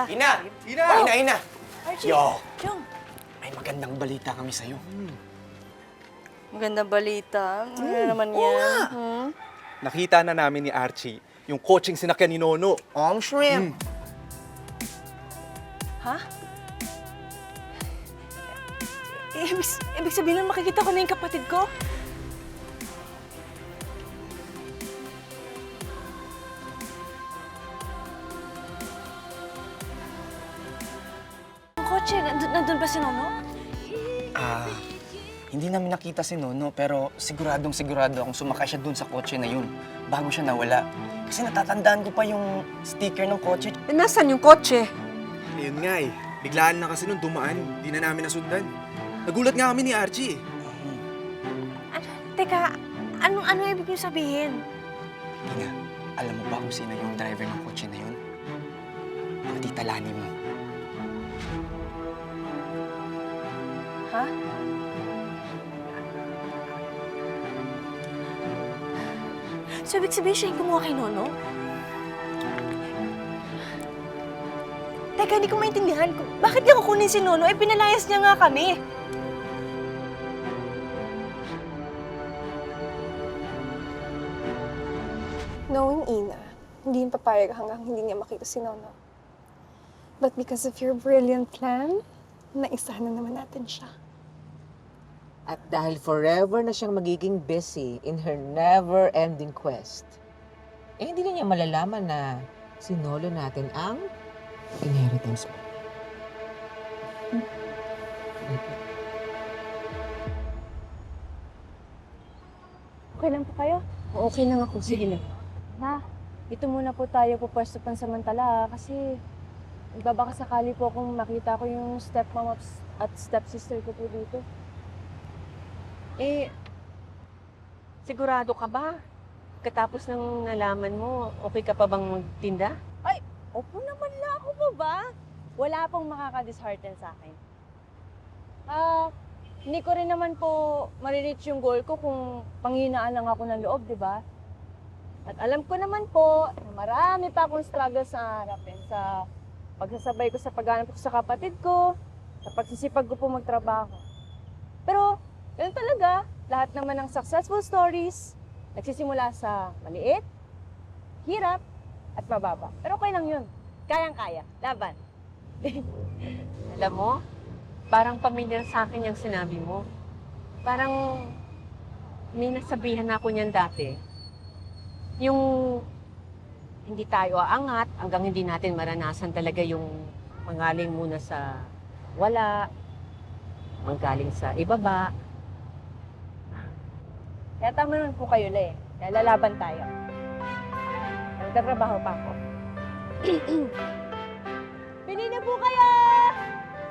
pa. Ina! Ina! Ina! Archie! Yo! Jong! May magandang balita kami sa'yo. Magandang balita. Ano naman yan? Hmm? Nakita na namin ni Archie yung coaching sinakyan ni Nono. Shrimp! Ha? Ibig sabihin lang makikita ko na yung kapatid ko? Ang kotse, nandun ba si Nono? Hindi namin nakita si Nono, pero siguradong sigurado akong sumakay siya dun sa kotse na yun bago siya nawala. Kasi natatandaan ko pa yung sticker ng kotse. Eh, nasan yung kotse? Ayun nga eh. Biglaan na kasi nung dumaan. Di na namin nasundan. Nagulat nga kami ni Archie eh. Teka, ano ibig niyo sabihin? Ina, alam mo ba kung sino yung driver ng kotse na yun? Ang tita Lani mo. Ha? So, ibig sabihin siya yung kumuha kay Nono? Teka, hindi ko maintindihan. Bakit niya kukunin si Nono? Eh, pinalayas niya nga kami. Knowing Ina, hindi yun papayag hanggang hindi niya makita si Nono. But because of your brilliant plan, naisahan na naman natin siya. At dahil forever na siyang magiging busy in her never-ending quest, eh hindi na niya malalaman na sinolo natin ang inheritance mo. Okay lang po kayo? Okay lang ako. Sige na. Na, ito muna po tayo pupwesto pansamantala kasi nagbabaka sakali po akong makita ko yung stepmom at stepsister ko po dito. Eh, sigurado ka ba? Katapos ng nalaman mo, okay ka pa bang magtinda? Ay, opo naman lang ako po ba? Wala pong makaka-dishearten sa akin. Hindi ko rin naman po marireach yung goal ko kung panghinaan lang ako ng loob, di ba? At alam ko naman po na marami pa akong struggle sa harapin sa pagsasabay ko sa paghanap ko sa kapatid ko, sa pagsisipag ko po magtrabaho. Pero, yun talaga, lahat naman ng successful stories, nagsisimula sa maliit, hirap, at mababa. Pero okay lang yun. Kayang-kaya. Laban. Alam mo, parang pamilyar sa akin yung sinabi mo. Parang may nasabihan na ako niyan dati. Yung hindi tayo aangat hanggang hindi natin maranasan talaga yung manggaling muna sa wala, manggaling sa ibaba. Kaya tama naman po kayo, Le. Kaya lalaban tayo. Nagtatrabaho pa ako. Pili na po kayo!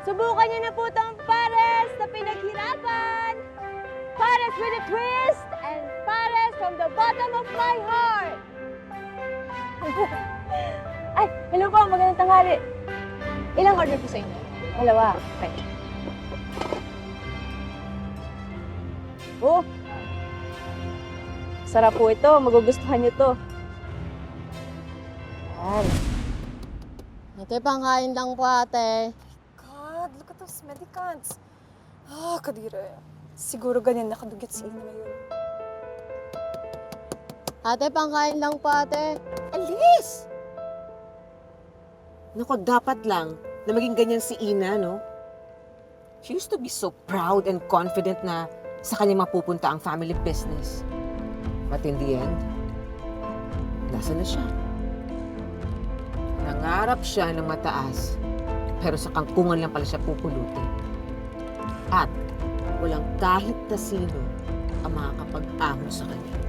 Subukan niyo na po itong pares na pinaghirapan! Pares with a twist and pares from the bottom of my heart! Ay, hello po, magandang tanghali. Ilang order po sa inyo? Dalawa. Okay. Oh! Sarap po ito. Magugustuhan niyo to. Yan. Ate, pangkain lang po, ate. God, look at those medicants. Kadire. Siguro ganyan nakadugit si Ina ngayon. Ate, pangkain lang po, ate. Alis! Naku, dapat lang na maging ganyan si Ina, no? She used to be so proud and confident na sa kanya mapupunta ang family business. But in the end, nasa na siya? Nangarap siya ng mataas, pero sa kangkungan lang pala siya pupulutin. At walang kahit na sino ang makakapag-ahon sa kanya.